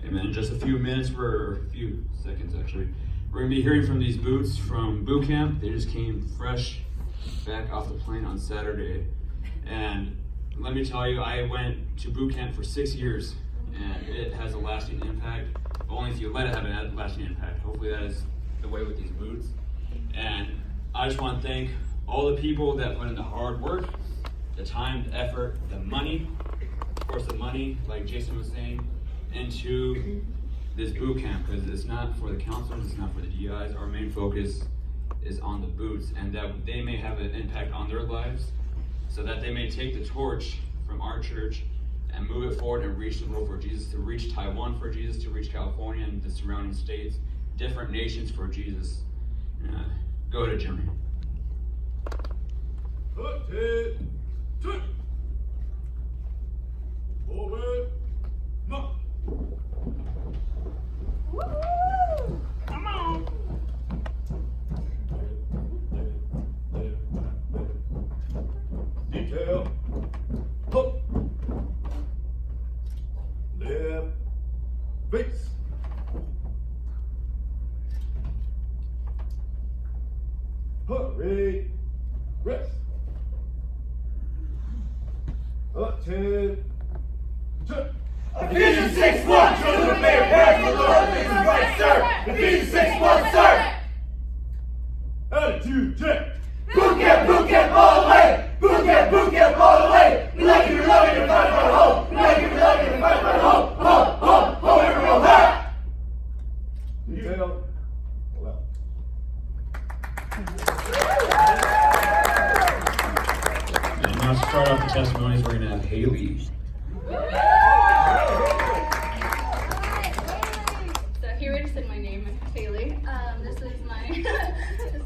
Amen. In just a few minutes, a few seconds actually, we're going to be hearing from these boots from boot camp. They just came fresh back off the plane on Saturday. And let me tell you, I went to boot camp for 6 years, and it has a lasting impact. Only if you let it have a lasting impact. Hopefully that is the way with these boots. And I just want to thank all the people that put in the hard work, the time, the effort, the money, of course the money, like Jason was saying, into this boot camp, because it's not for the counselors, it's not for the DIs. Our main focus is on the boots, and that they may have an impact on their lives, so that they may take the torch from our church and move it forward and reach the world for Jesus, to reach Taiwan for Jesus, to reach California and the surrounding states, different nations for Jesus. Go to Germany. Forward, no. Woo-hoo! Come on. Detail. Hook. Left. Face. Hurry. Rest. Up, 10. Turn. Ephesians 6:1, children obey your parents, for the Lord is right, sir. Ephesians 6:1, sir. Attitude check. Boot camp all the way. Boot camp all the way. We like it, we love it, we fight for home. We like it, we love it, we fight for home. Home, everyone, ha! Detail. Left. And now to start off the testimonies, we're going to have Haley. So he already said my name, Haley. This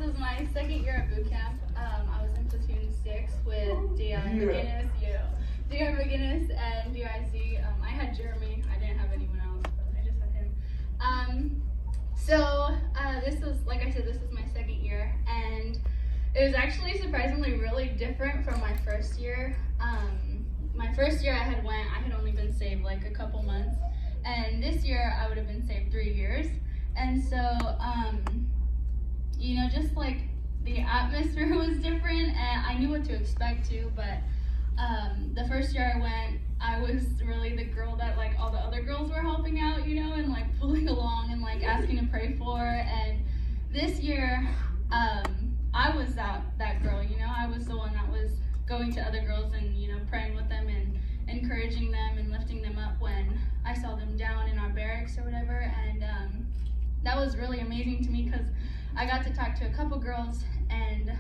is my second year at boot camp. I was in platoon 6 with Dion McGinnis, and DIZ. I had Jeremy. I didn't have anyone else, but I just had him. This is, like I said, this is my second year, and it was actually surprisingly really different from my first year. My first year I had only been saved like a couple months, and this year I would have been saved 3 years. And so, just like the atmosphere was different, and I knew what to expect too, but the first year I went, I was really the girl that like all the other girls were helping out, and like pulling along and like asking to pray for. And this year, I was that girl, I was the one that was going to other girls and, praying with them and encouraging them and lifting them up when I saw them down in our barracks or whatever. And that was really amazing to me, because I got to talk to a couple girls, and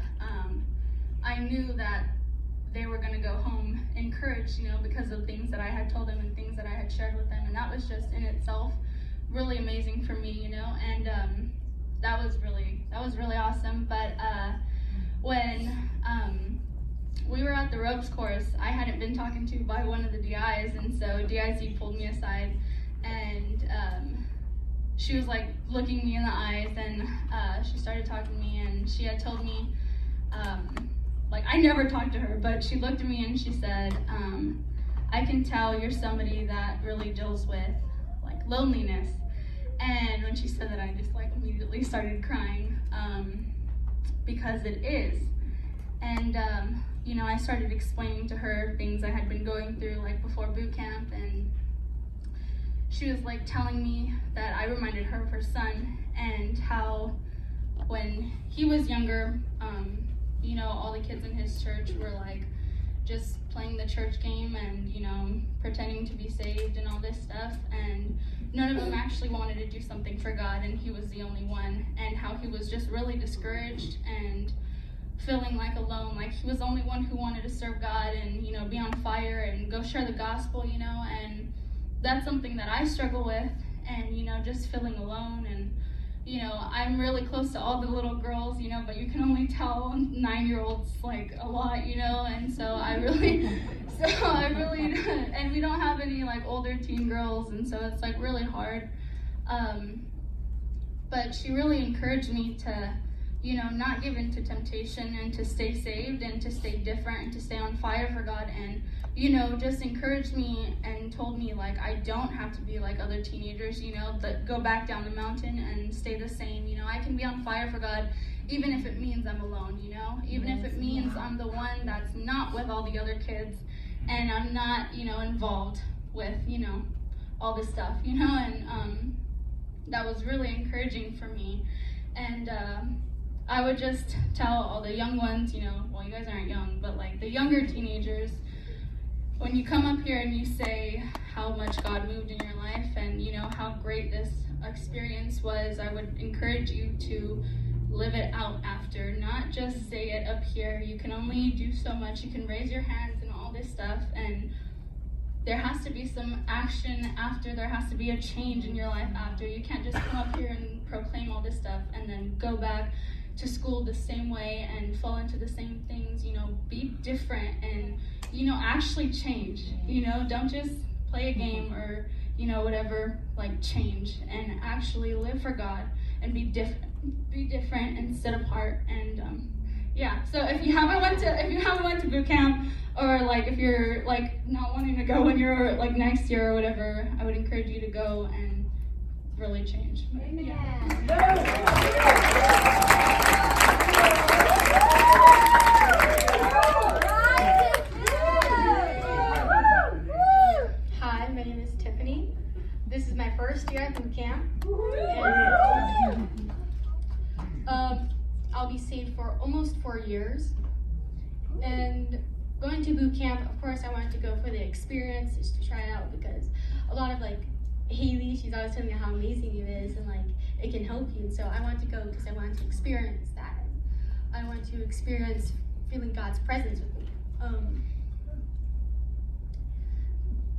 I knew that they were going to go home encouraged, because of things that I had told them and things that I had shared with them. And that was just in itself really amazing for me, and that was really awesome. But when we were at the ropes course, I hadn't been talking to by one of the DIs, and so DIZ pulled me aside, and she was like looking me in the eyes, and she started talking to me, and she had told me, I never talked to her, but she looked at me and she said, I can tell you're somebody that really deals with like loneliness. And when she said that, I just like immediately started crying, because it is. And I started explaining to her things I had been going through like before boot camp, and she was like telling me that I reminded her of her son, and how when he was younger, all the kids in his church were like just playing the church game and pretending to be saved and all this stuff, and none of them actually wanted to do something for God, and he was the only one. And how he was just really discouraged and feeling like alone, like he was the only one who wanted to serve God and be on fire and go share the gospel, and that's something that I struggle with, and just feeling alone. And I'm really close to all the little girls, but you can only tell 9-year-olds like a lot, and so I really and we don't have any like older teen girls, and so it's like really hard. But she really encouraged me to not give in to temptation and to stay saved and to stay different and to stay on fire for God, and just encouraged me and told me like I don't have to be like other teenagers, that go back down the mountain and stay the same. I can be on fire for God even if it means I'm alone, even if it means I'm the one that's not with all the other kids and I'm not, involved with, all this stuff, and that was really encouraging for me. And I would just tell all the young ones, well, you guys aren't young, but like the younger teenagers, when you come up here and you say how much God moved in your life and how great this experience was, I would encourage you to live it out after, not just say it up here. You can only do so much. You can raise your hands and all this stuff, and there has to be some action after. There has to be a change in your life after. You can't just come up here and proclaim all this stuff and then go back to school the same way and fall into the same things. Be different and actually change. Don't just play a game or whatever. Like, change and actually live for God and be different and set apart. And so if you haven't went to boot camp, or like if you're like not wanting to go when you're like next year or whatever, I would encourage you to go and really change. Hi, my name is Tiffany. This is my first year at boot camp. And, I'll be saved for almost 4 years. And going to boot camp, of course, I wanted to go for the experience, just to try it out, because a lot of like Haley, she's always telling me how amazing it is and like it can help you. And so I wanted to go because I wanted to experience that. I wanted to experience feeling God's presence with me.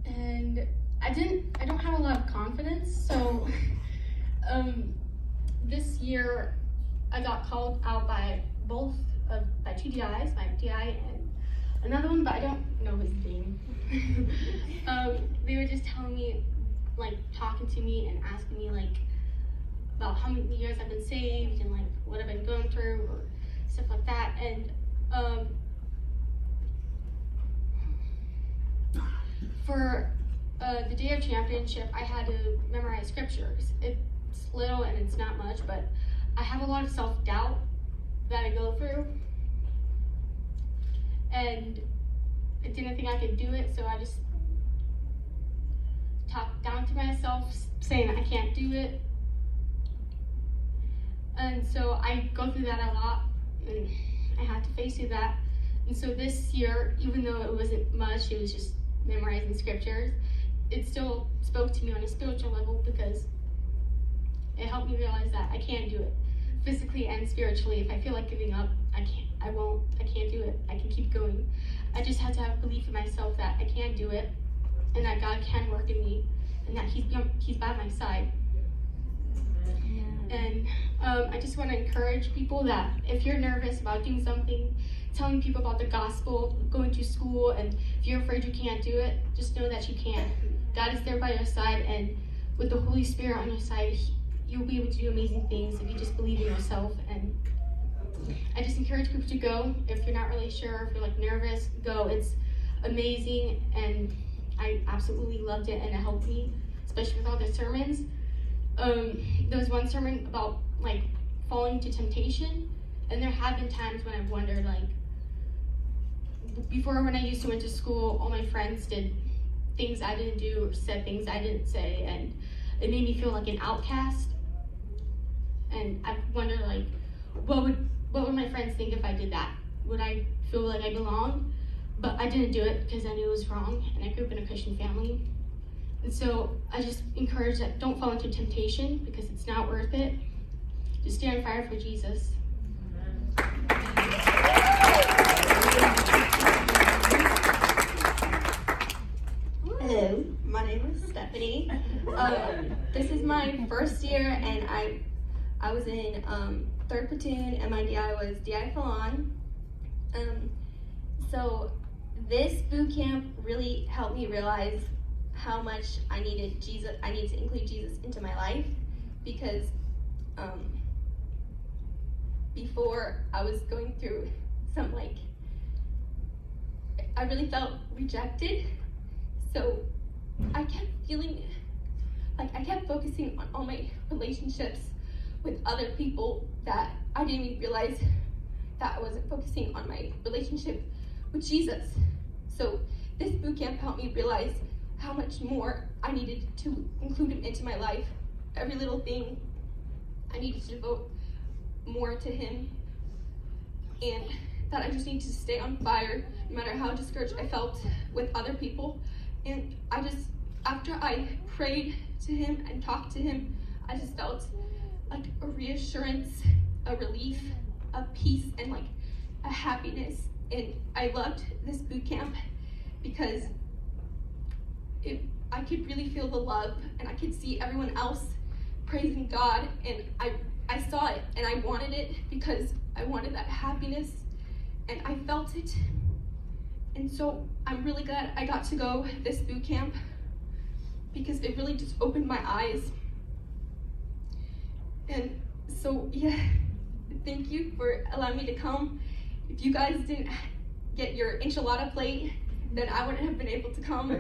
And I don't have a lot of confidence, so this year I got called out by two DIs, my DI and another one, but I don't know his name. They were just telling me, like, talking to me and asking me like about how many years I've been saved and like what I've been going through or stuff like that. And for the day of championship, I had to memorize scriptures. It's little and it's not much, but I have a lot of self-doubt that I go through, and I didn't think I could do it, so I just talked down to myself, saying I can't do it. And so I go through that a lot, and I had to face through that. And so this year, even though it wasn't much, it was just memorizing scriptures, it still spoke to me on a spiritual level, because it helped me realize that I can do it, physically and spiritually. If I feel like giving up, I can't do it. I can keep going. I just had to have belief in myself that I can do it, and that God can work in me, and that He's by my side. And I just want to encourage people that if you're nervous about doing something, telling people about the gospel, going to school, and if you're afraid you can't do it, just know that you can. God is there by your side, and with the Holy Spirit on your side, you'll be able to do amazing things if you just believe in yourself. And I just encourage people to go. If you're not really sure, if you're like nervous, go. It's amazing, and I absolutely loved it, and it helped me, especially with all the sermons. There was one sermon about like falling to temptation, and there have been times when I've wondered, like, before when I used to went to school, all my friends did things I didn't do or said things I didn't say, and it made me feel like an outcast. And I wondered, like, what would my friends think if I did that? Would I feel like I belonged? But I didn't do it because I knew it was wrong, and I grew up in a Christian family. And so I just encourage that don't fall into temptation, because it's not worth it. Just stay on fire for Jesus. Hello, my name is Stephanie. This is my first year, and I was in 3rd platoon, and my DI was DI Falon. So this boot camp really helped me realize how much I needed Jesus. I needed to include Jesus into my life, because before I was going through some I really felt rejected. So I kept feeling I kept focusing on all my relationships with other people that I didn't even realize that I wasn't focusing on my relationship with Jesus. So this boot camp helped me realize how much more I needed to include him into my life. Every little thing I needed to devote more to him, and that I just needed to stay on fire no matter how discouraged I felt with other people. And after I prayed to him and talked to him, I just felt like a reassurance, a relief, a peace, and like a happiness. And I loved this boot camp because I could really feel the love, and I could see everyone else praising God, and I saw it and I wanted it because I wanted that happiness, and I felt it. And so I'm really glad I got to go this boot camp because it really just opened my eyes. And so yeah, thank you for allowing me to come. If you guys didn't get your enchilada plate, then I wouldn't have been able to come.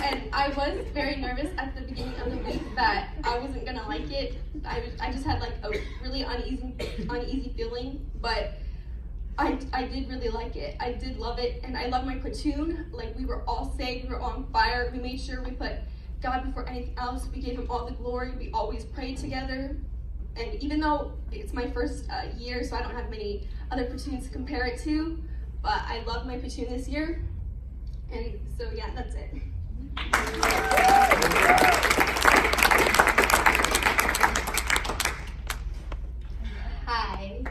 And I was very nervous at the beginning of the week that I wasn't gonna like it. I just had like a really uneasy feeling, but I did really like it. I did love it, and I love my platoon. Like, we were all saved, we were all on fire. We made sure we put God before anything else. We gave him all the glory. We always prayed together. And even though it's my first year, so I don't have many other platoons to compare it to, but I love my platoon this year. And so yeah, that's it. Hi.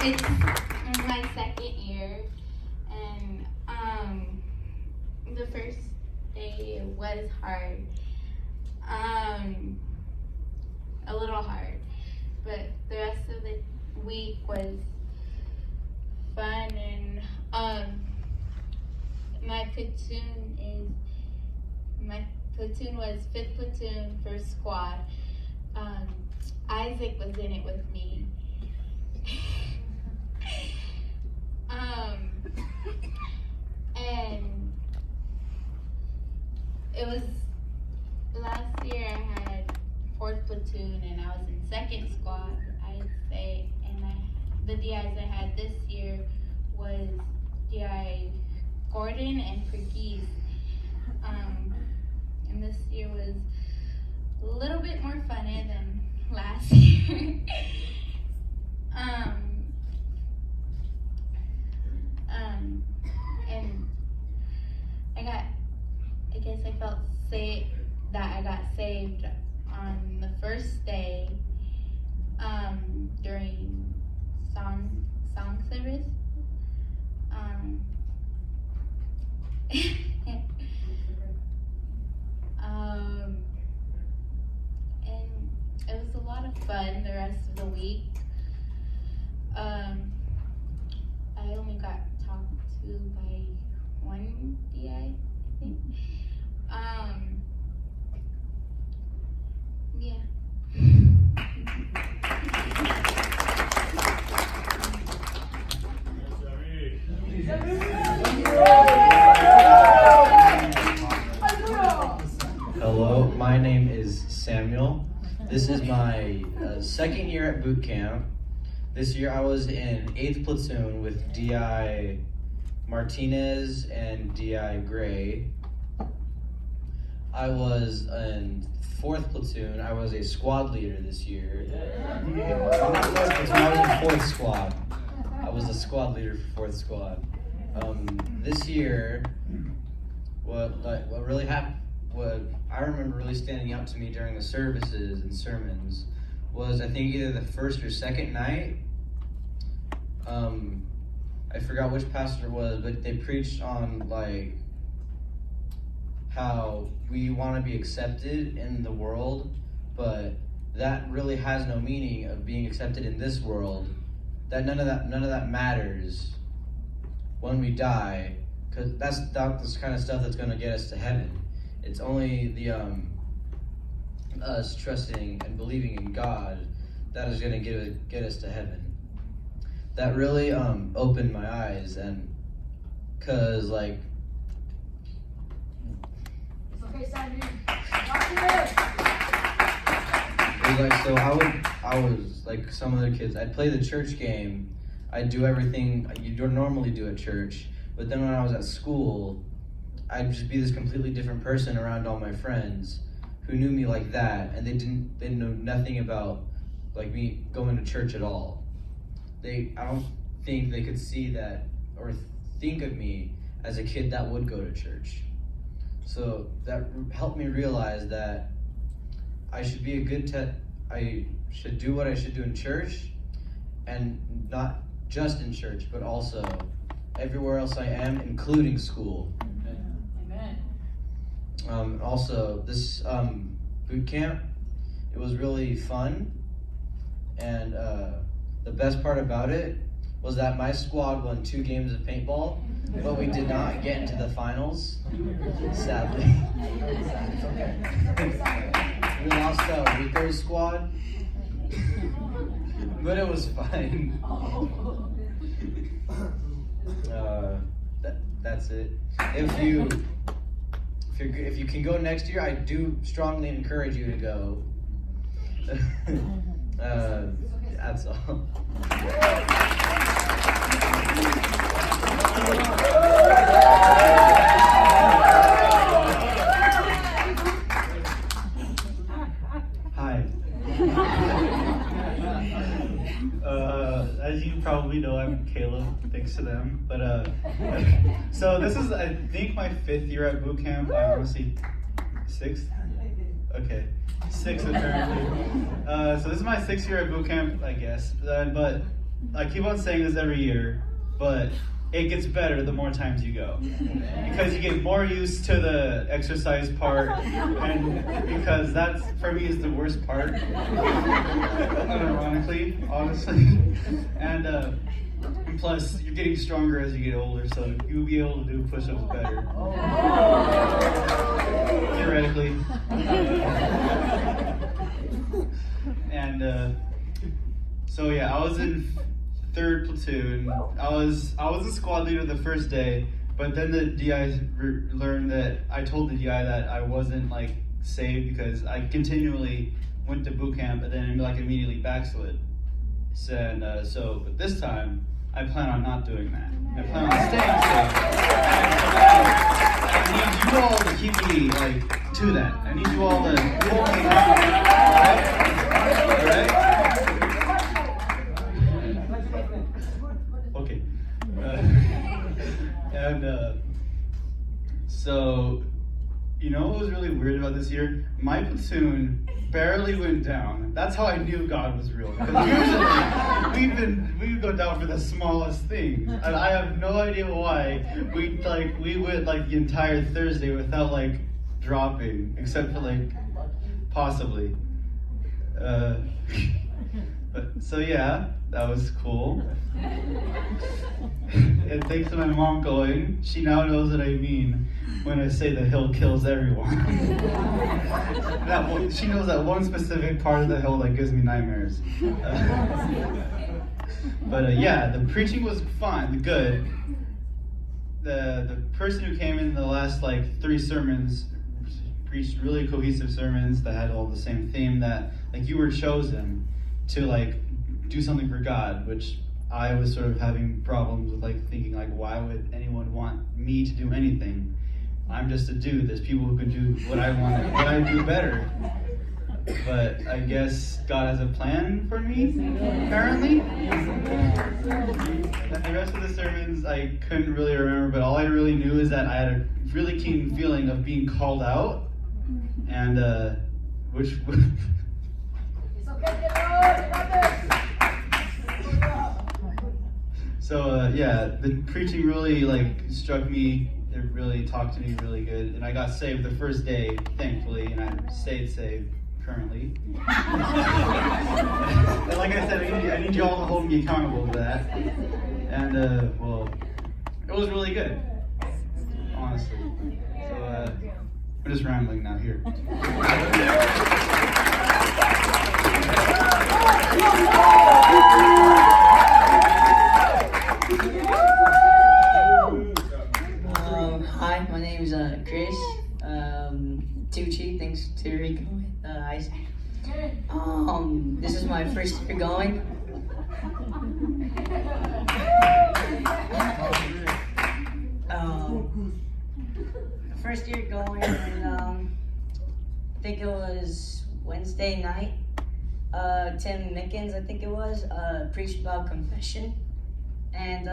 It's my second year, and the first day was hard. A little hard, but the rest of the week was fun. And my platoon was 5th platoon, 1st squad. Isaac was in it with me. And it was last year I had 4th platoon and I was in 2nd squad, I'd say, and the DIs I had this year was DI Gordon and Pergese. And this year was a little bit more funny than last year. And I guess I felt that I got saved on the first day during song service. And it was a lot of fun the rest of the week. I only got talked to by one DI, I think. Yeah. Hello, my name is Samuel. This is my second year at boot camp. This year I was in 8th platoon with DI Martinez and DI Gray. I was in 4th platoon. I was a squad leader this year. I'm not 4th platoon, I was in 4th squad. I was a squad leader for 4th squad. This year, what I remember really standing out to me during the services and sermons was, I think, either the first or second night. I forgot which pastor it was, but they preached on like how we want to be accepted in the world, but that really has no meaning of being accepted in this world. That none of that matters when we die, because that's the kind of stuff that's going to get us to heaven. it's only the us trusting and believing in God that is going to get us to heaven. That really opened my eyes, and cause like. It's okay, Sandy. It was like, so I was like some other kids. I'd play the church game. I'd do everything you normally do at church. But then when I was at school, I'd just be this completely different person around all my friends who knew me like that, and they didn't know nothing about like me going to church at all. I don't think they could see that or think of me as a kid that would go to church. So that helped me realize that I should be I should do what I should do in church, and not just in church, but also everywhere else I am, including school. Amen. Also, this boot camp, it was really fun, and the best part about it was that my squad won 2 games of paintball, but we did not get into the finals, sadly. We lost Rico's squad, but it was fine. That's it. If you can go next year, I do strongly encourage you to go. That's all. Hi. As you probably know, I'm Caleb, thanks to them. But so this is, I think, my 5th year at boot camp. I honestly, 6th? Okay, 6th apparently. So this is my 6th year at boot camp, I guess. But I keep on saying this every year, but it gets better the more times you go, because you get more used to the exercise part, and because that's, for me, is the worst part, unironically, honestly. And plus, you're getting stronger as you get older, so you'll be able to do push-ups better. Theoretically. And so yeah, I was in 3rd platoon. I was the squad leader the first day, but then the DI learned that I told the DI that I wasn't like saved because I continually went to boot camp and then like immediately backslid. So, but this time I plan on not doing that. I plan on staying safe. I need you all to keep me like to that. I need you all to hold me down. All right? Okay. So, you know what was really weird about this year? My platoon barely went down. That's how I knew God was real. Because usually we go down for the smallest things, and I have no idea why we went like the entire Thursday without like dropping, except for like possibly. So yeah, that was cool. And thanks to my mom going, she now knows what I mean when I say the hill kills everyone. She knows that one specific part of the hill that gives me nightmares. But yeah, the preaching was fun, good. The person who came in the last like 3 sermons preached really cohesive sermons that had all the same theme, that like you were chosen to like do something for God, which I was sort of having problems with, like thinking like, why would anyone want me to do anything? I'm just a dude. There's people who can do what I want, what I do better. But I guess God has a plan for me, apparently. And the rest of the sermons I couldn't really remember, but all I really knew is that I had a really keen feeling of being called out, and which It's okay, get on, you got this. So yeah, the preaching really like struck me. It really talked to me really good, and I got saved the first day, thankfully, and I stayed saved currently. And like I said, I need you all to hold me accountable to that. And well, it was really good, honestly. So We're just rambling now here. Hi, my name is Chris. Tucci, thanks to Rico with Isaac. This is my first year going. First year going, and I think it was Wednesday night. Tim Mickens, I think it was, preached about confession, and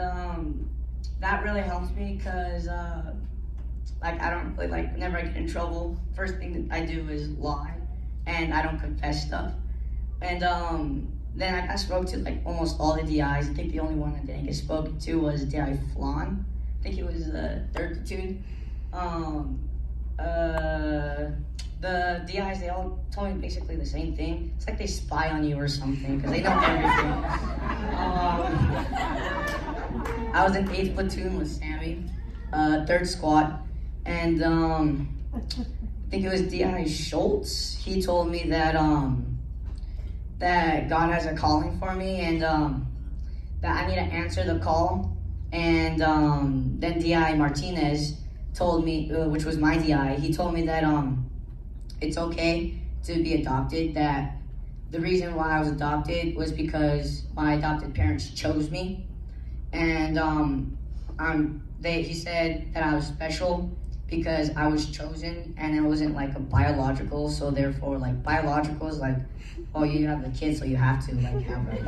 that really helps me because like I don't really like whenever I get in trouble, first thing that I do is lie, and I don't confess stuff. And then I spoke to like almost all the DIs. I think the only one I didn't get spoken to was DI Flan. I think he was the 3rd platoon. The DIs, they all told me basically the same thing. It's like they spy on you or something because they know everything. I was in 8th platoon with Sammy, 3rd squad, and I think it was DI Schultz. He told me that that God has a calling for me, and that I need to answer the call. And then DI Martinez told me, which was my DI, he told me that it's okay to be adopted, that the reason why I was adopted was because my adopted parents chose me. And he said that I was special because I was chosen, and it wasn't like a biological, so therefore like biological is like, oh, you have the kid, so you have to like have it.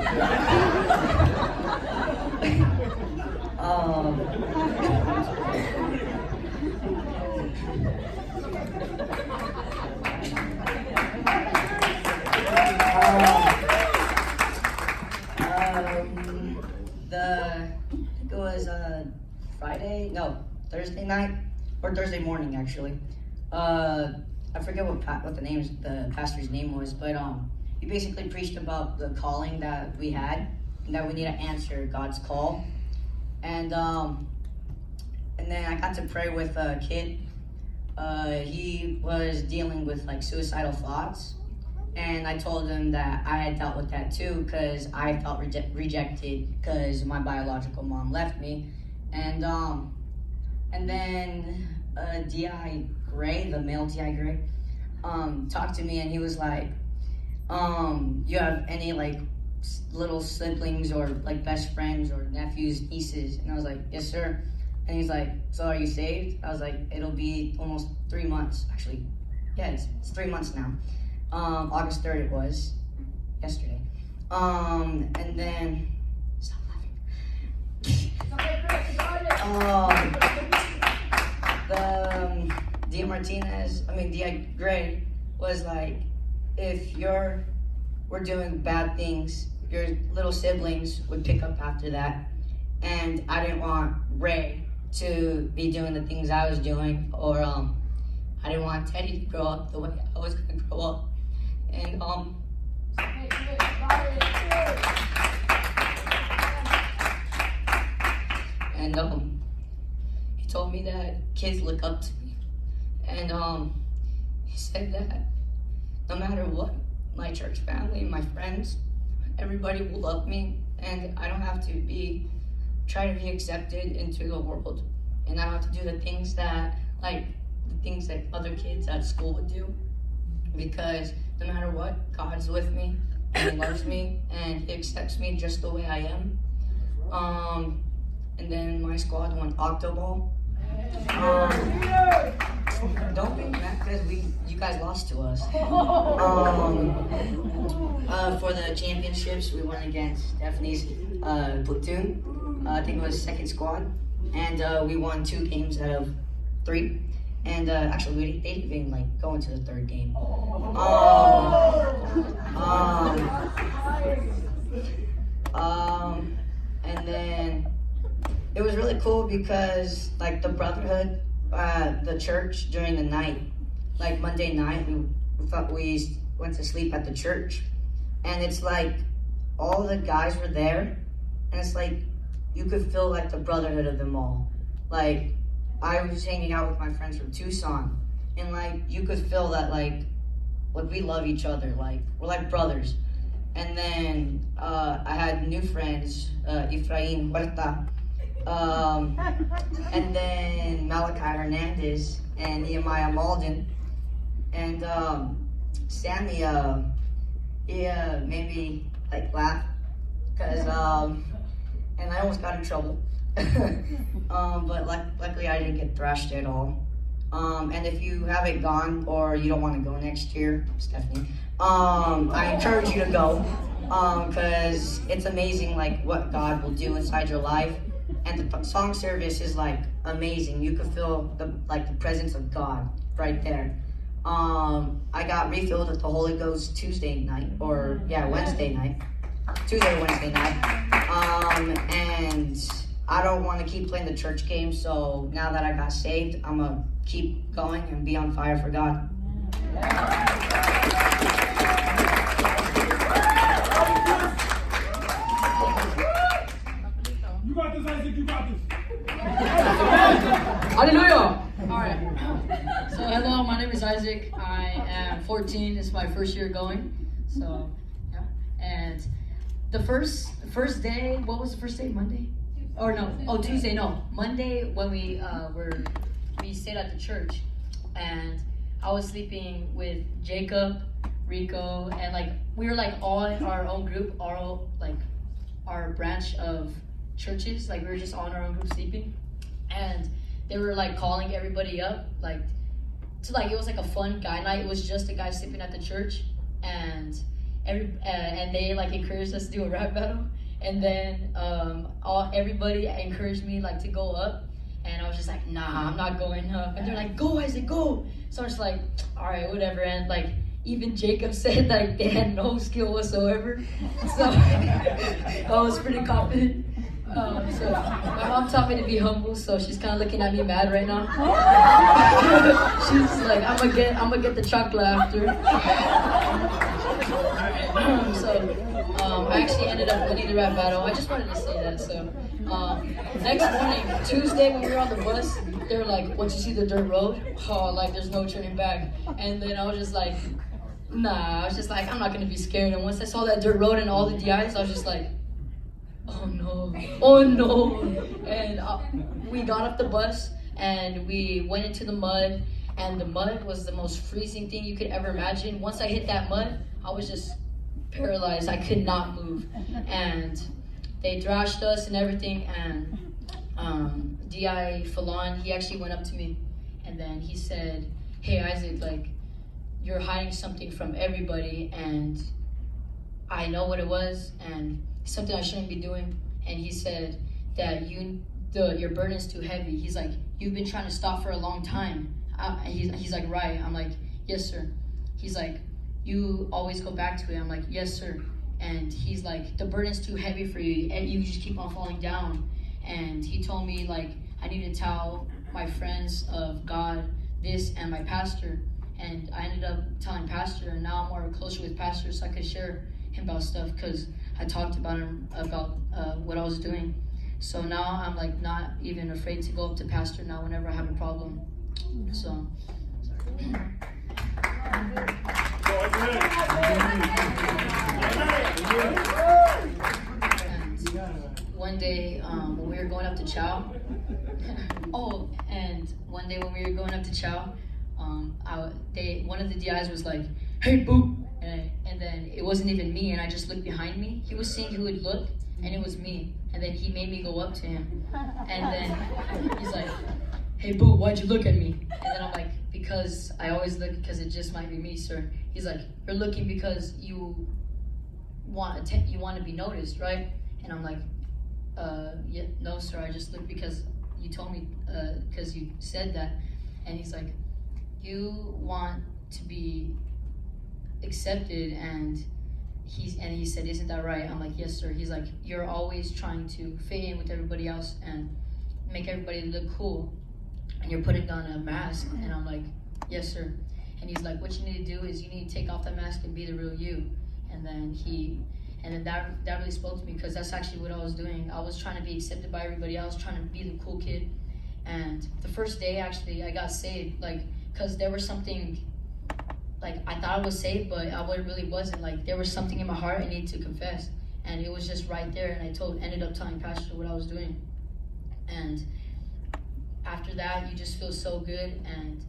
It was Thursday night, or Thursday morning actually. I forget what the pastor's name was, but he basically preached about the calling that we had, and that we need to answer God's call. And then I got to pray with a kid. He was dealing with like suicidal thoughts, and I told him that I had dealt with that too because I felt rejected because my biological mom left me. And then DI Gray, the male DI Gray, talked to me, and he was like, you have any like little siblings or like best friends or nephews, nieces? And I was like, yes sir. And he's like, so are you saved? I was like, it'll be almost 3 months. Actually, yeah, it's 3 months now. August 3rd it was, yesterday. And then, stop laughing. DI Gray was like, if we're doing bad things, your little siblings would pick up after that. And I didn't want Ray to be doing the things I was doing, or I didn't want Teddy to grow up the way I was gonna grow up. And he told me that kids look up to me, and he said that no matter what, my church family, my friends, everybody will love me, and I don't have to try to be accepted into the world, and I don't have to do the things that other kids at school would do, because no matter what, God's with me, and He loves me, and He accepts me just the way I am. And then my squad won Octoball. Don't be mad because you guys lost to us. For the championships, we went against Stephanie's platoon. I think it was 2nd squad, and we won 2 games out of 3. And actually, they didn't even like go into the 3rd game. And then it was really cool because like the brotherhood, the church during the night, like Monday night, we went to sleep at the church, and it's like all the guys were there, and it's like you could feel like the brotherhood of them all. Like I was hanging out with my friends from Tucson, and like you could feel that like we love each other, like we're like brothers. And then I had new friends, Efrain Huerta, and then Malachi Hernandez and Nehemiah Malden, and Sammy. He made me like laugh, cause and I almost got in trouble, but luckily I didn't get thrashed at all. And if you haven't gone or you don't want to go next year, Stephanie, I encourage you to go, because it's amazing like what God will do inside your life. And the song service is like amazing. You can feel the presence of God right there. I got refilled with the Holy Ghost Wednesday night, Tuesday or Wednesday night. And I don't want to keep playing the church game, so now that I got saved, I'm gonna keep going and be on fire for God. You got this, Isaac, you got this. Hallelujah! Alright. So hello, my name is Isaac. I am 14. It's my first year going. So yeah. And the first day, what was the first day? Monday? Or no. Oh, Tuesday, no. Monday when we stayed at the church, and I was sleeping with Jacob, Rico, and like we were like all in our own group, our branch of churches, like we were just all in our own group sleeping, and they were like calling everybody up, like to like it was like a fun guy night. It was just a guy sleeping at the church, and they like encouraged us to do a rap battle, and then everybody encouraged me like to go up, and I was just like, nah, I'm not going up, and they're like, go Isaac, go. So I was like, all right, whatever. And like even Jacob said like they had no skill whatsoever, so I was pretty confident. So my mom taught me to be humble, so she's kind of looking at me mad right now. She's like, I'm gonna get the chocolate after. I actually ended up winning the rap battle. I just wanted to say that. So next morning, Tuesday, when we were on the bus, they were like, once you see the dirt road, like there's no turning back. And then I was just like, nah, I was just like, I'm not gonna be scared. And once I saw that dirt road and all the DIs, I was just like, oh no. And we got off the bus and we went into the mud, and the mud was the most freezing thing you could ever imagine. Once I hit that mud, I was just paralyzed. I could not move. And they thrashed us and everything, and DI Falon, he actually went up to me, and then he said, hey Isaac, like you're hiding something from everybody, and I know what it was, and something I shouldn't be doing. And he said that your burden is too heavy. He's like, you've been trying to stop for a long time. He's like, right. I'm like, yes sir. He's like, you always go back to it. I'm like, yes sir. And he's like, the burden's too heavy for you, and you just keep on falling down. And he told me like I need to tell my friends of God this and my pastor. And I ended up telling pastor, and now I'm more closer with pastor, so I could share him about stuff, because I talked about him about what I was doing. So now I'm like not even afraid to go up to pastor now whenever I have a problem. So one day when we were going up to Chow, one day when we were going up to Chow, one of the DIs was like, hey boo, and then it wasn't even me, and I just looked behind me. He was seeing who would look, and it was me, and then he made me go up to him, and then he's like, hey boo, why'd you look at me? And then I'm like, because I always look, because it just might be me, sir. He's like, you're looking because you want to be noticed, right? And I'm like, yeah, no sir, I just looked because you told me, because you said that. And he's like, you want to be accepted, and he said, isn't that right? I'm like, yes sir. He's like, you're always trying to fit in with everybody else and make everybody look cool, and you're putting on a mask. And I'm like, yes sir. And he's like, what you need to do is you need to take off that mask and be the real you. And then that really spoke to me, because that's actually what I was doing. I was trying to be accepted by everybody else, trying to be the cool kid. And the first day actually I got saved, like, because there was something, like, I thought I was saved, but I really wasn't. Like, there was something in my heart I needed to confess, and it was just right there, and I ended up telling Pastor what I was doing. And after that, you just feel so good. And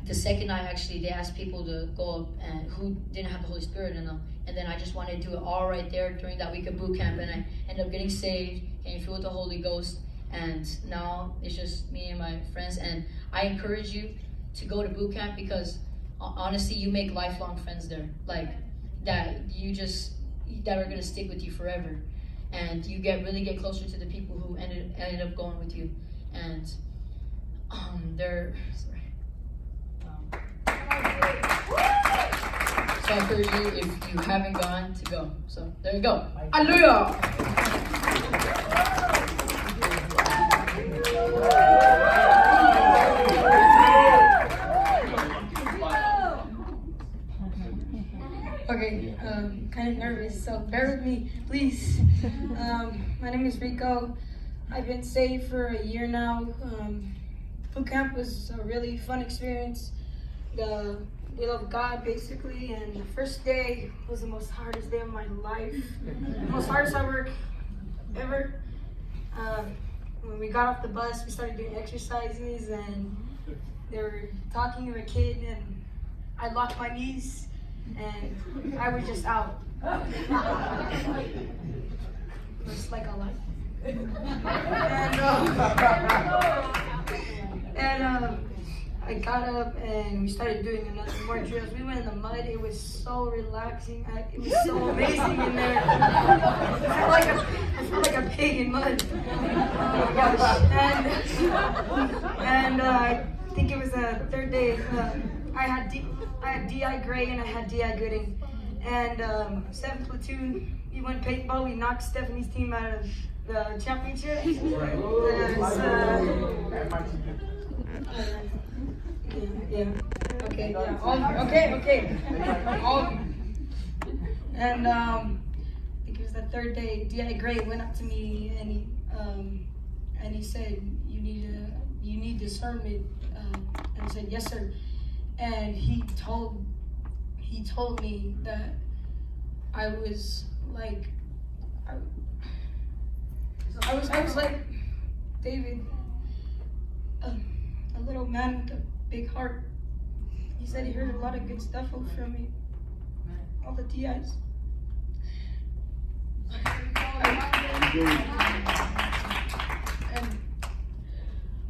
the second night, actually, they asked people to go up and who didn't have the Holy Spirit in them, and then I just wanted to do it all right there during that week of boot camp, and I ended up getting saved, getting filled with the Holy Ghost, and now it's just me and my friends. And I encourage you to go to boot camp, because honestly, you make lifelong friends there, like that are gonna stick with you forever, and you really get closer to the people who ended up going with you, and they're sorry. So I encourage you, if you haven't gone, to go. So there you go. Hallelujah. Okay, kind of nervous, so bear with me, please. My name is Rico. I've been saved for a year now. Boot camp was a really fun experience. We love God, basically, and the first day was the most hardest day of my life. The most hardest I worked ever. When we got off the bus, we started doing exercises, and they were talking to a kid, and I locked my knees, and I was just out. It was like a life. And I got up and we started doing more drills. We went in the mud. It was so relaxing. It was so amazing in there. I felt like a pig in mud. Oh my gosh. And I think it was the third day. I had DI Gray and I had DI Gooding. And 7th platoon, we went paintball. We knocked Stephanie's team out of the championship. Yeah. Okay. Yeah. Okay. And I think it was the third day. D.I. Gray went up to me and he said, "You need discernment." And I said, "Yes, sir." And he told me that I was like, I was like David, a little man with a big heart. He said he heard a lot of good stuff from me, all the DIs. And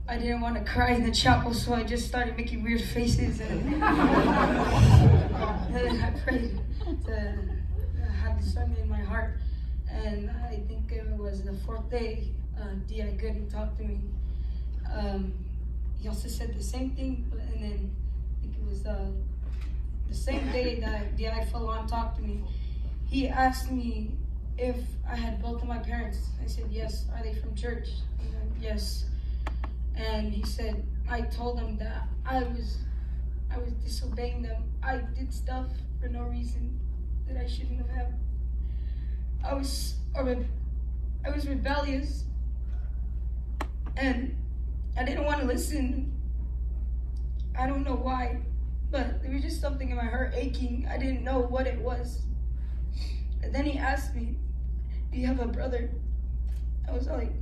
I didn't want to cry in the chapel, so I just started making weird faces, and I prayed to have discernment in my heart. And I think it was the 4th day, D.I. Gooding talked to me. He also said the same thing, and then I think it was the same day that D.I. Fallon talked to me. He asked me if I had both of my parents. I said yes. Are they from church? He said yes. And he said, I told him that I was disobeying them. I did stuff for no reason that I shouldn't have. I was rebellious, and I didn't want to listen. I don't know why, but there was just something in my heart aching. I didn't know what it was. And then he asked me, "Do you have a brother?" I was like,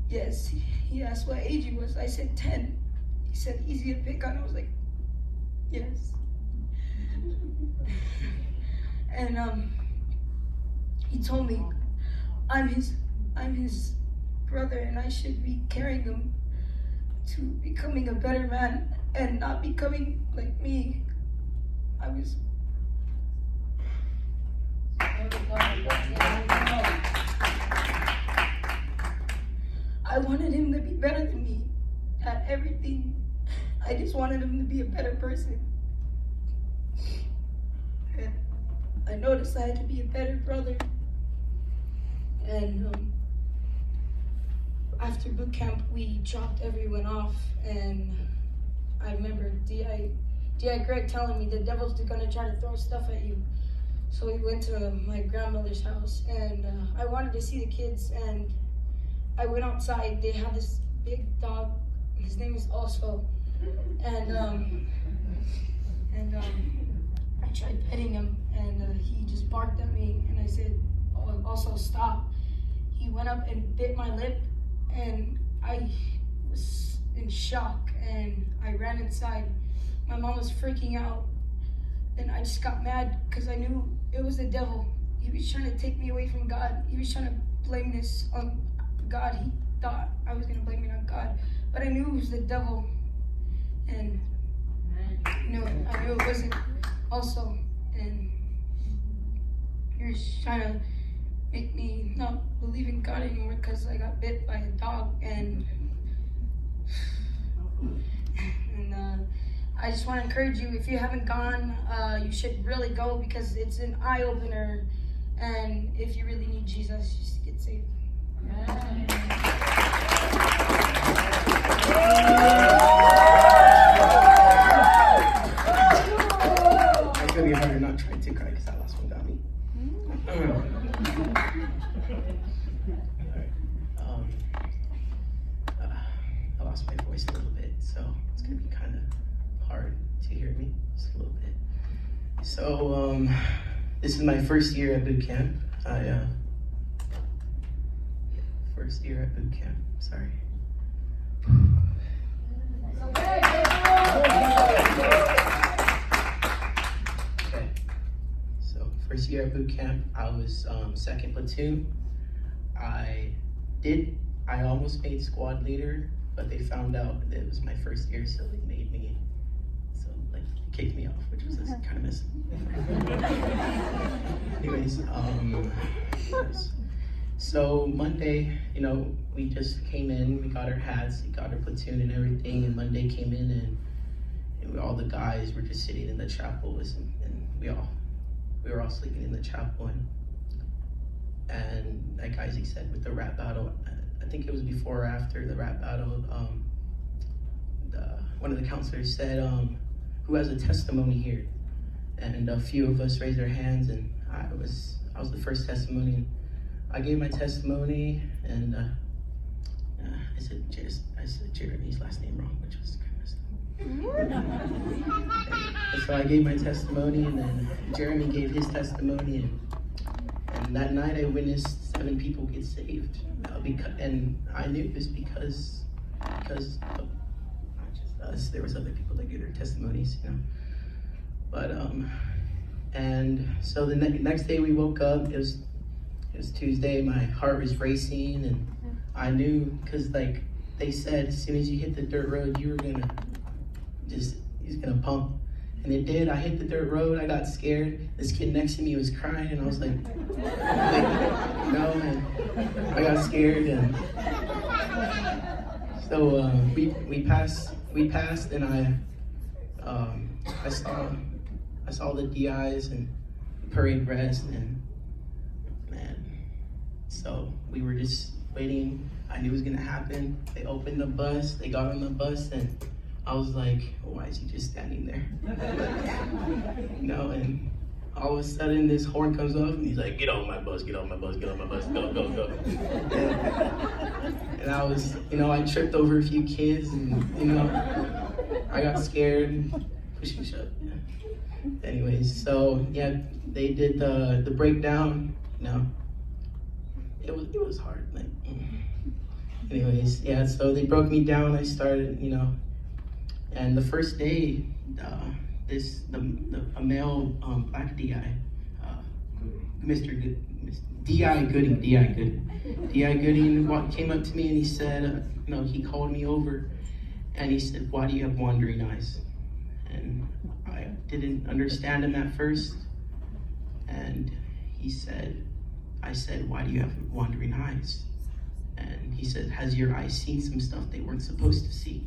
"Yes." He asked what age he was. I said 10. He said, "Easy to pick on." I was like, "Yes." And he told me, I'm his brother, and I should be carrying him to becoming a better man and not becoming like me. I wanted him to be better than me at everything. I just wanted him to be a better person. And I noticed I had to be a better brother. And after boot camp, we dropped everyone off, and I remember D.I. Greg telling me the devil's gonna try to throw stuff at you. So we went to my grandmother's house, and I wanted to see the kids, and I went outside. They have this big dog. His name is Oswald. and I tried petting him, and he just barked at me, and I said, "Oh, also stop." He went up and bit my lip, and I was in shock, and I ran inside. My mom was freaking out, and I just got mad because I knew it was the devil. He was trying to take me away from God. He was trying to blame this on God. He thought I was going to blame it on God, but I knew it was the devil, and I knew it wasn't also, and he was trying to make me not believe in God anymore because I got bit by a dog, and I just want to encourage you, if you haven't gone, you should really go because it's an eye-opener, and if you really need Jesus, just get saved. It's gonna be harder not trying to cry because that last one got me. I lost my voice a little bit, so it's gonna be kind of hard to hear me just a little bit. So this is my first year at boot camp. First year at boot camp. Sorry. Okay. So first year at boot camp, I was second platoon. I almost made squad leader, but they found out that it was my first year, so they made me, they kicked me off, which was just kind of messy. Anyways, so Monday, we just came in, we got our hats, we got our platoon and everything, and Monday came in and all the guys were just sitting in the chapel, and we were all sleeping in the chapel, and like Isaac said, with the rap battle, I think it was before or after the rap battle, one of the counselors said, who has a testimony here? And a few of us raised our hands, and I was the first testimony. And I gave my testimony, and I said Jeremy's last name wrong, which was kind of messed up. So I gave my testimony, and then Jeremy gave his testimony, and that night I witnessed 7 people get saved. And I knew it was because of not just us. There was other people that gave their testimonies, But and so the next day we woke up. It was Tuesday. My heart was racing, and I knew because they said as soon as you hit the dirt road, you were gonna he's gonna pump. And it did. I hit the dirt road. I got scared. This kid next to me was crying, and I was like, no, and I got scared, and so we passed, and I saw the DIs and parade rest, and man, so we were just waiting. I knew it was gonna happen. They opened the bus. They got on the bus, and I was like, why is he just standing there? And all of a sudden this horn comes off, and he's like, get on my bus, get on my bus, get on my bus, go, go, go. And I was, I tripped over a few kids, and, I got scared and pushed me shut. Anyways, so yeah, they did the breakdown, It was hard, anyways, yeah, so they broke me down. I started, and the first day, a male black DI, D.I. Gooding came up to me, and he said, he called me over, and he said, why do you have wandering eyes? And I didn't understand him at first, and I said, why do you have wandering eyes? And he said, has your eyes seen some stuff they weren't supposed to see?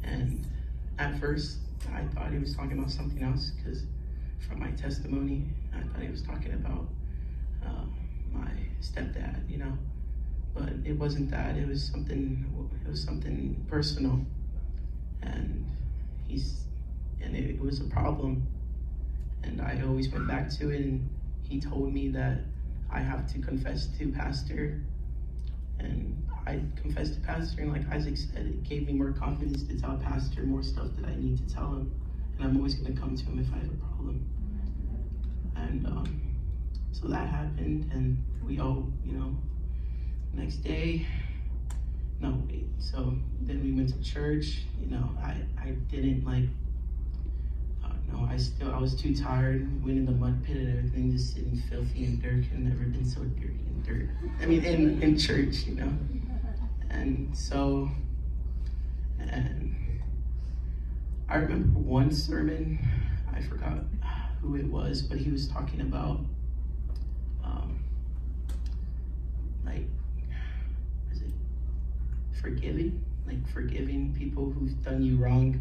And at first, I thought he was talking about something else, because from my testimony, I thought he was talking about my stepdad, but it wasn't that. It was something personal, and it was a problem, and I always went back to it, and he told me that I have to confess to pastor, and I confessed to Pastor, and like Isaac said, it gave me more confidence to tell Pastor more stuff that I need to tell him. And I'm always going to come to him if I have a problem. And so that happened, and we all, next day, so then we went to church. I didn't I was too tired. Went in the mud pit and everything, just sitting filthy and dirt. I've never been so dirty and dirt. I mean, in church, And so, and I remember one sermon, I forgot who it was, but he was talking about, forgiving people who've done you wrong,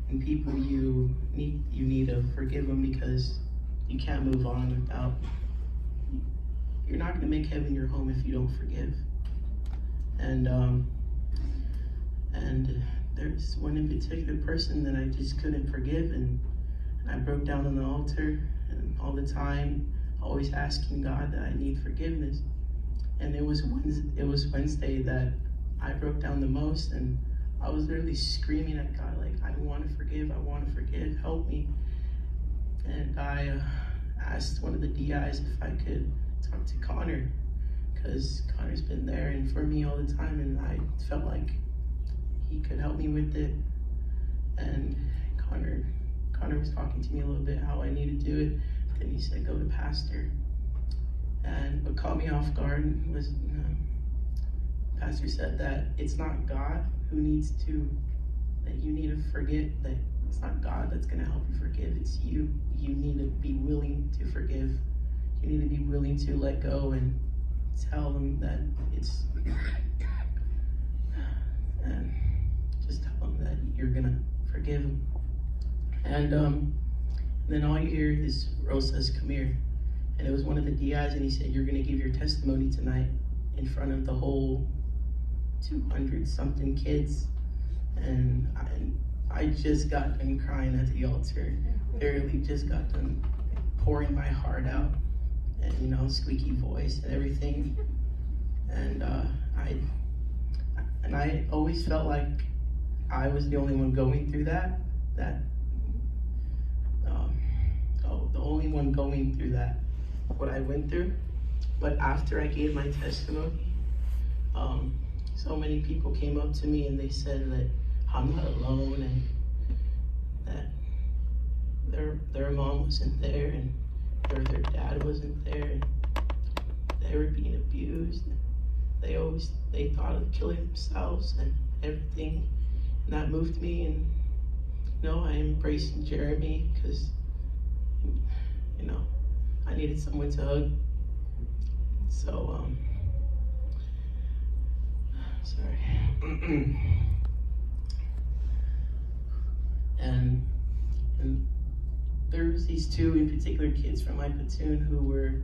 and people you need to forgive them, because you can't move on without. You're not going to make heaven your home if you don't forgive. And there's one in particular person that I just couldn't forgive, and I broke down on the altar, and all the time, always asking God that I need forgiveness. And it was Wednesday that I broke down the most, and I was literally screaming at God, like, I want to forgive, help me. And I asked one of the DIs if I could talk to Connor, because Connor's been there and for me all the time, and I felt like he could help me with it. And Connor was talking to me a little bit how I need to do it. Then he said, go to Pastor. And what caught me off guard was Pastor said that it's not God who needs to, that you need to forget, that it's not God that's going to help you forgive, it's you. You need to be willing to forgive. You need to be willing to let go and tell them that it's, and just tell them that you're going to forgive them. And then all you hear is Rose says, come here. And it was one of the DIs, and he said, you're going to give your testimony tonight in front of the whole 200-something kids. And I just got done crying at the altar. Barely just got done pouring my heart out, and squeaky voice and everything. And I always felt like I was the only one going through that. The only one going through that, what I went through. But after I gave my testimony, so many people came up to me and they said that I'm not alone, and that their mom wasn't there, and their dad wasn't there, and they were being abused. They thought of killing themselves and everything, and that moved me. And I embraced Jeremy because I needed someone to hug. So sorry. and there was these two in particular kids from my platoon who were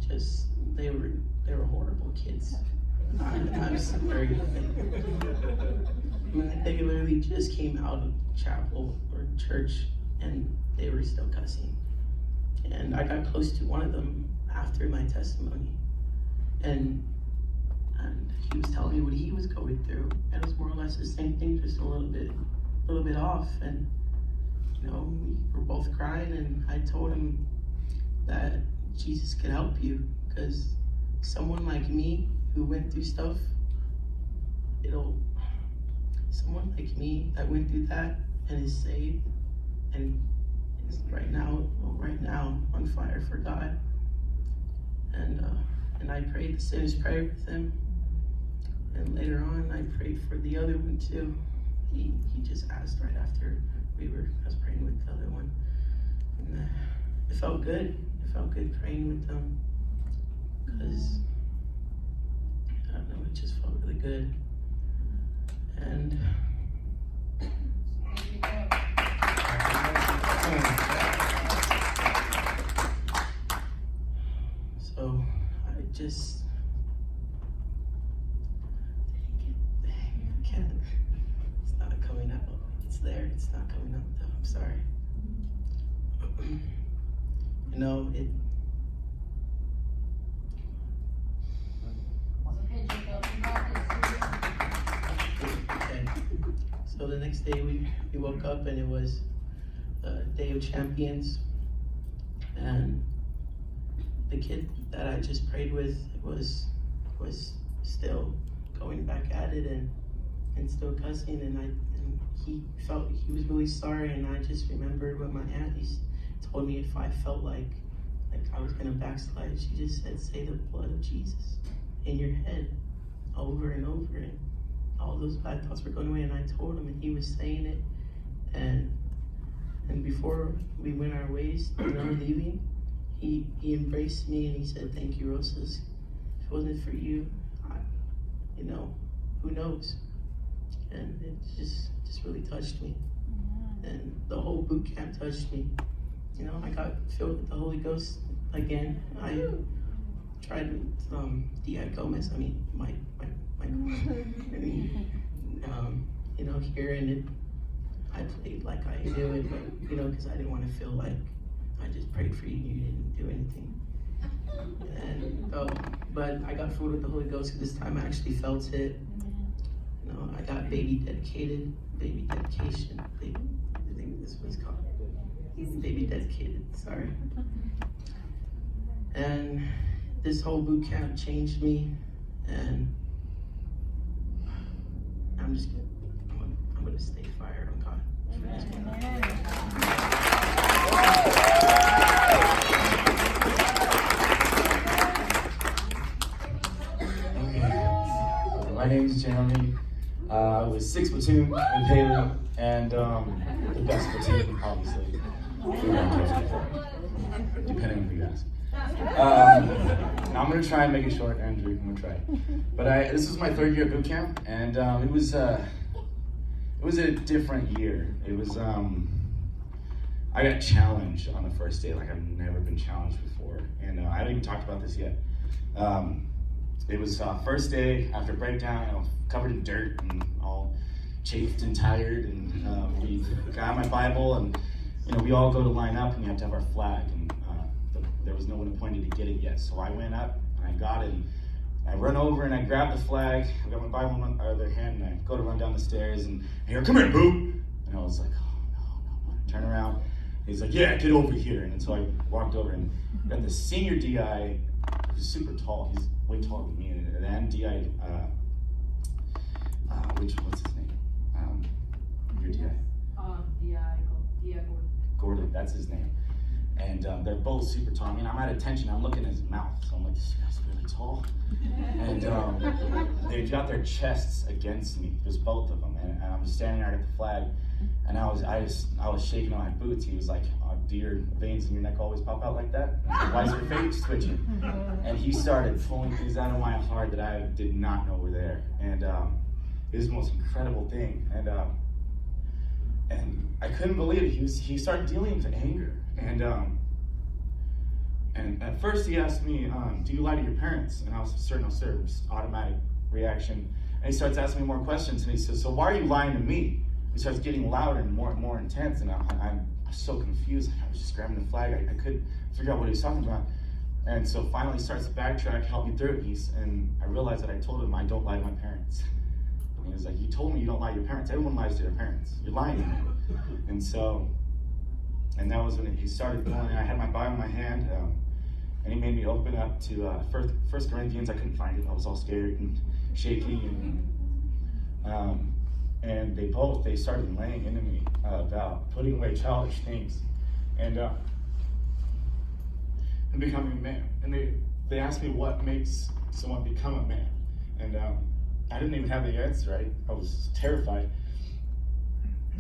just, they were horrible kids. I'm sorry. They literally just came out of chapel or church and they were still cussing. And I got close to one of them after my testimony. And he was telling me what he was going through. And it was more or less the same thing, just a little bit off. And we were both crying, and I told him that Jesus could help you, because someone like me who went through stuff, someone like me that went through that and is saved and is right now on fire for God. And I prayed the sinner's prayer with him. And later on, I prayed for the other one too. He just asked right after I was praying with the other one. And it felt good. It felt good praying with them, because I don't know, it just felt really good. And so I just, I can't, it's not coming out. It's there, it's not coming out though, I'm sorry. Okay, Jacob, you got this. So the next day we woke up and it was the Day of Champions. And the kid that I just prayed with was still going back at it and still cussing, and he felt he was really sorry. And I just remembered what my aunt told me if I felt like I was gonna backslide. She just said, say the blood of Jesus in your head over and over, and all those bad thoughts were going away. And I told him, and he was saying it, and before we went our ways, leaving, he embraced me and he said, thank you, Rosas. If it wasn't for you, who knows? And it just really touched me. And the whole boot camp touched me. I got filled with the Holy Ghost again. I tried with D.I. Gomez, my here, and I played like I knew it, but because I didn't want to feel like I just prayed for you and you didn't do anything. But I got filled with the Holy Ghost this time. I actually felt it. I got baby dedication. I think this was called baby dedicated. Sorry. And this whole boot camp changed me, and I'm gonna stay fired on God. My name is Jeremy. I was 6th platoon with Haley, and the best platoon, obviously. Depending on who you ask. Now I'm gonna try and make it short, Andrew. I'm gonna try. But this was my 3rd year at boot camp, and it was a different year. It was I got challenged on the first day like I've never been challenged before, and I haven't even talked about this yet. It was first day after breakdown. I was covered in dirt and all chafed and tired, and we got my Bible, and we all go to line up, and we have to have our flag, and there was no one appointed to get it yet. So I went up and I got it, and I run over and I grab the flag. I got my Bible in my other hand, and I go to run down the stairs, and I hear, "Come here, boo!" And I was like, "Oh no!" I turn around. He's like, "Yeah, get over here." And so I walked over, and got the senior DI. He's super tall. He's way taller than me. And then DI, what's his name? Your DI. DI Gordon, that's his name. And they're both super tall. I'm at attention. I'm looking at his mouth, so I'm like, this guy's really tall. And they got their chests against me, just both of them. And I'm standing there at the flag, and I was shaking on my boots. He was like, "Do your veins in your neck always pop out like that? Why is your face twitching?" And he started pulling things out of my heart that I did not know were there. And it was the most incredible thing. And I couldn't believe it. He started dealing with anger. And at first he asked me, "Do you lie to your parents?" And I was certain, "No, sir." Just automatic reaction. And he starts asking me more questions, and he says, "So why are you lying to me?" He starts getting louder and more intense, and I'm so confused. I was just grabbing the flag. I couldn't figure out what he was talking about. And so finally he starts to backtrack, help me through it. And I realized that I told him I don't lie to my parents. And he was like, "You told me you don't lie to your parents. Everyone lies to their parents. You're lying to me." And that was when he started going, and I had my Bible in my hand, and he made me open up to 1 Corinthians. I couldn't find it. I was all scared and shaking, and they started laying into me about putting away childish things and becoming a man. And they asked me what makes someone become a man, and I didn't even have the answer. I was terrified.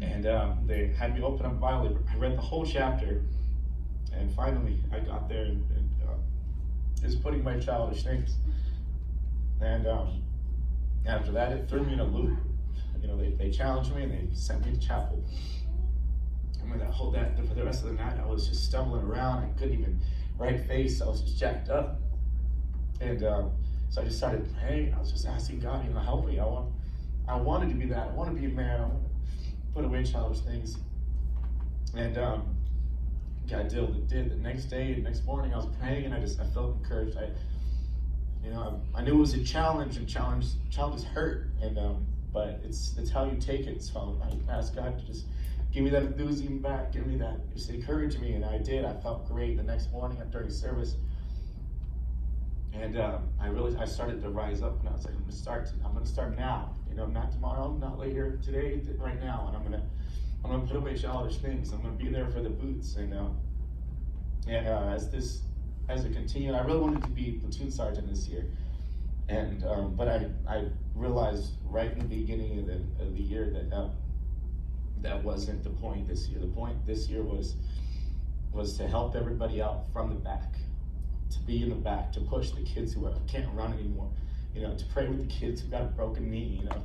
And they had me open up Bible. I read the whole chapter, and finally I got there, and it was putting away childish things. And after that, it threw me in a loop. They challenged me and they sent me to chapel. And for the rest of the night, I was just stumbling around. I couldn't even right face. I was just jacked up. And so I just started praying. I was just asking God, help me. I wanted to be that. I want to be a man. I want to put away childish things. And God did. The next day, the next morning, I was praying, and I felt encouraged. I knew it was a challenge, and challenges hurt. And but it's how you take it. So I asked God to just give me that enthusiasm back, give me that, just encourage me, and I did. I felt great the next morning during service. And I started to rise up, and I was like, I'm gonna start now. You know, not tomorrow, not later, today, right now. And I'm gonna put away childish things. I'm gonna be there for the boots. And as it continued, I really wanted to be platoon sergeant this year. And but I realized right in the beginning of the year that wasn't the point this year. The point this year was to help everybody out from the back, to be in the back, to push the kids who can't run anymore, you know, to pray with the kids who got a broken knee, you know,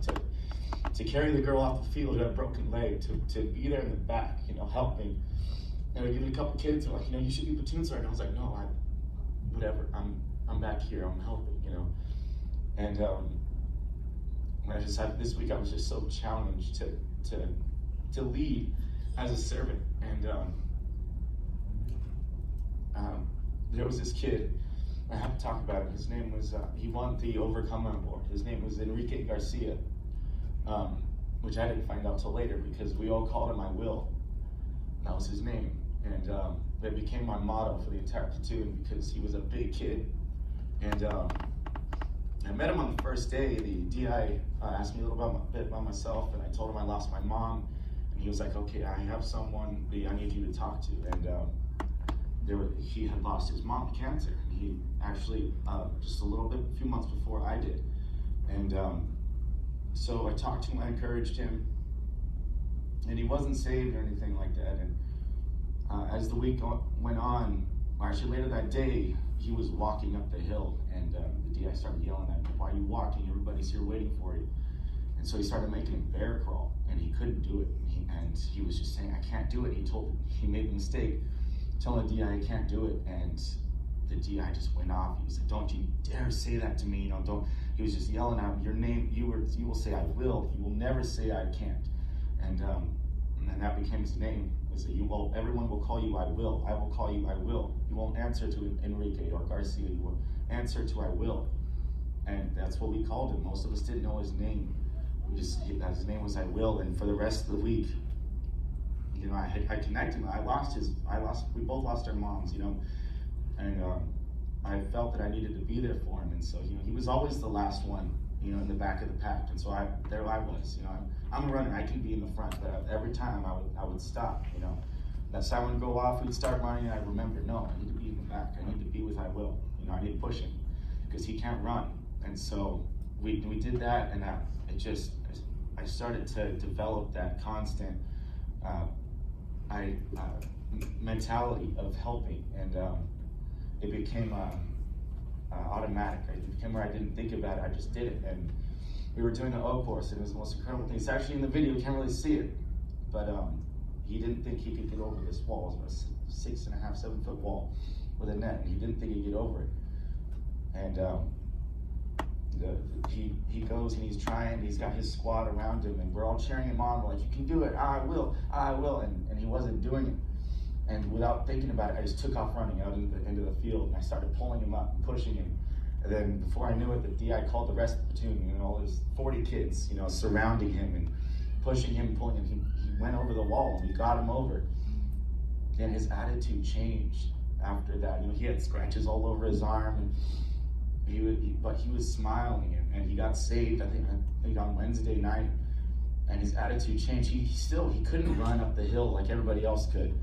to carry the girl off the field who had a broken leg, to be there in the back, you know, helping. And even a couple kids were like, you know, you should be platoon sergeant. I was like, no, whatever. I'm back here. I'm helping, you know. And I just had this week, I was just so challenged to lead as a servant. And there was this kid, I have to talk about him. His name was, he won the Overcomer Award. His name was Enrique Garcia, which I didn't find out till later because we all called him I Will. That was his name. And it became my motto for the entire platoon because he was a big kid. And I met him on the first day. The DI asked me a little bit about myself, and I told him I lost my mom. And he was like, okay, I have someone that I need you to talk to. And he had lost his mom to cancer. And he actually, just a few months before I did. And so I talked to him, I encouraged him. And he wasn't saved or anything like that. And as the week went on, or actually later that day, he was walking up the hill, and the DI started yelling at me, why are you walking? Everybody's here waiting for you. And so he started making him bear crawl, and he couldn't do it. And he was just saying, I can't do it. He made the mistake, telling the DI I can't do it, and the DI just went off. He was like, don't you dare say that to me, you know, don't. He was just yelling out, your name, you will say I will, you will never say I can't. And that became his name. Is that everyone will call you I will. I will call you I will. You won't answer to Enrique or Garcia. You will answer to I will. And that's what we called him. Most of us didn't know his name. His name was I Will. And for the rest of the week, you know, I connected him. We both lost our moms, you know. And I felt that I needed to be there for him. And so, you know, he was always the last one, you know, in the back of the pack. And so there I was, you know. I'm a runner, I can be in the front, but every time I would stop, you know. That siren would go off, we'd start running, and I remember, no, I need to be in the back. I need to be with I Will. You know, I need to push him because he can't run. And so we did that, and I started to develop that constant mentality of helping, and it became automatic. It became where I didn't think about it, I just did it. And we were doing the O course, and it was the most incredible thing. It's actually in the video, you can't really see it, but he didn't think he could get over this wall. It was a 6.5, 7 foot wall with a net, and he didn't think he'd get over it. And he goes and he's trying, he's got his squad around him, and we're all cheering him on, we're like, you can do it, I will, and he wasn't doing it. And without thinking about it, I just took off running out into the field, and I started pulling him up and pushing him. And then before I knew it, the DI called the rest of the platoon, and all his 40 kids, you know, surrounding him and pushing him, pulling him. He went over the wall, and we got him over. And his attitude changed after that. You know, he had scratches all over his arm, and but he was smiling, and he got saved, I think on Wednesday night. And his attitude changed. He couldn't run up the hill like everybody else could,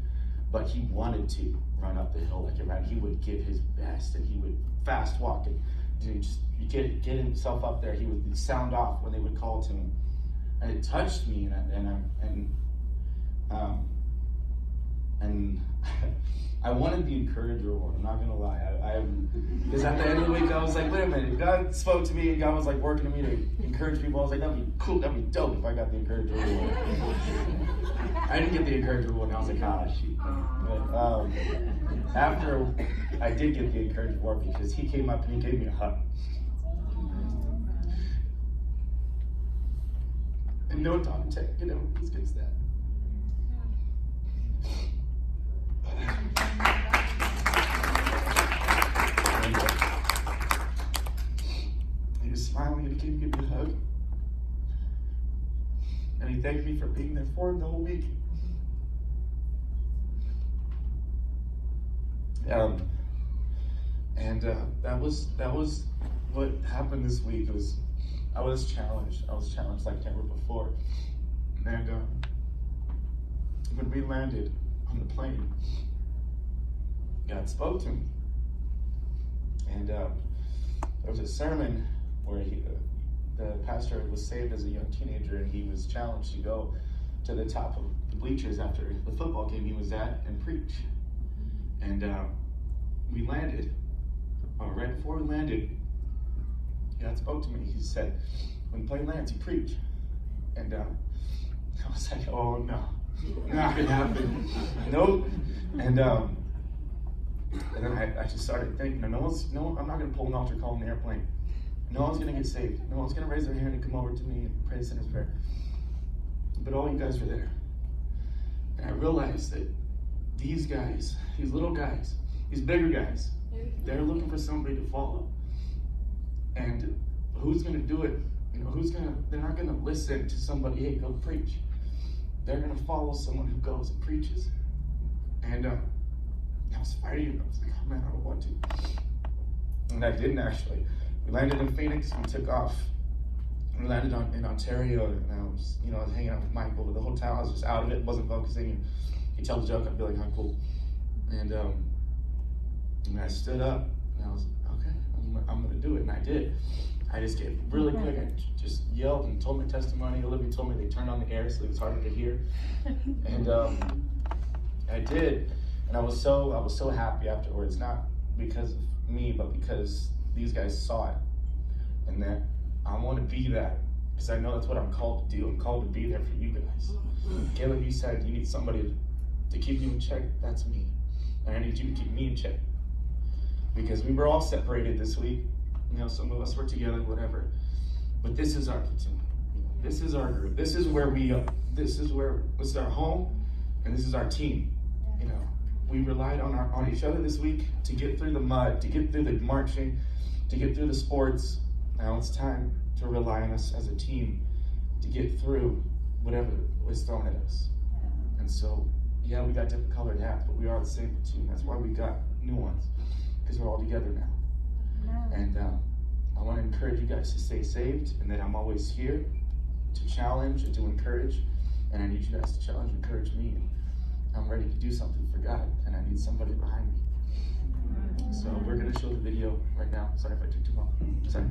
but he wanted to run up the hill like everybody. He would give his best, and he would fast walk, and just get himself up there. He would sound off when they would call to him, and it touched me. And I wanted the encourager award. I'm not gonna lie. Because at the end of the week, I was like, wait a minute. God spoke to me, and God was like working to me to encourage people. I was like, that'd be cool. That'd be dope if I got the encourager award. I didn't get the encourager award, and I was like, ah, shoot. But after I did get the encourager award, because he came up and he gave me a hug. And no Tom Tech, you know, he's against that. He was smiling and he came to give me a hug. performed the whole week. That was what happened this week. I was challenged. I was challenged like never before. And when we landed on the plane, God spoke to me. And there was a sermon where the pastor was saved as a young teenager, and he was challenged to go to the top of the bleachers after the football game he was at and preach. And we landed. Right before we landed, God spoke to me. He said, when the plane lands, you preach. And I was like, oh no, not gonna happen. Nope. And then I just started thinking, I'm not gonna pull an altar call in the airplane. No one's gonna get saved. No one's gonna raise their hand and come over to me and pray the sinner's prayer. But all you guys were there. And I realized that these guys, these little guys, these bigger guys, they're looking for somebody to follow. And who's gonna do it? They're not gonna listen to somebody, hey, go preach. They're gonna follow someone who goes and preaches. And I was fighting. I was like, oh man, I don't want to. And I didn't actually. We landed in Phoenix, we took off. We landed in Ontario, and I was hanging out with Michael at the hotel. I was just out of it, wasn't focusing. He'd tell the joke, I'd be like, oh, cool. And I stood up, and I was like, okay, I'm gonna do it, and I did. I just get really quick. I just yelled and told my testimony. Olivia told me they turned on the air, so it was harder to hear. And I did, and I was so happy afterwards. Not because of me, but because these guys saw it, and that I want to be that, because I know that's what I'm called to do. I'm called to be there for you guys. Caleb, you said you need somebody to keep you in check. That's me, and I need you to keep me in check, because we were all separated this week. Some of us were together, whatever. But this is our platoon. This is our group. This is where this is our home, and this is our team. We relied on each other this week to get through the mud, to get through the marching, to get through the sports. Now it's time to rely on us as a team to get through whatever was thrown at us. And so, yeah, we got different colored hats, but we are the same platoon. That's why we got new ones, because we're all together now. And I want to encourage you guys to stay saved, and that I'm always here to challenge and to encourage. And I need you guys to challenge and encourage me. I'm ready to do something for God, and I need somebody behind me. So we're going to show the video right now. Sorry if I took too long. Sorry.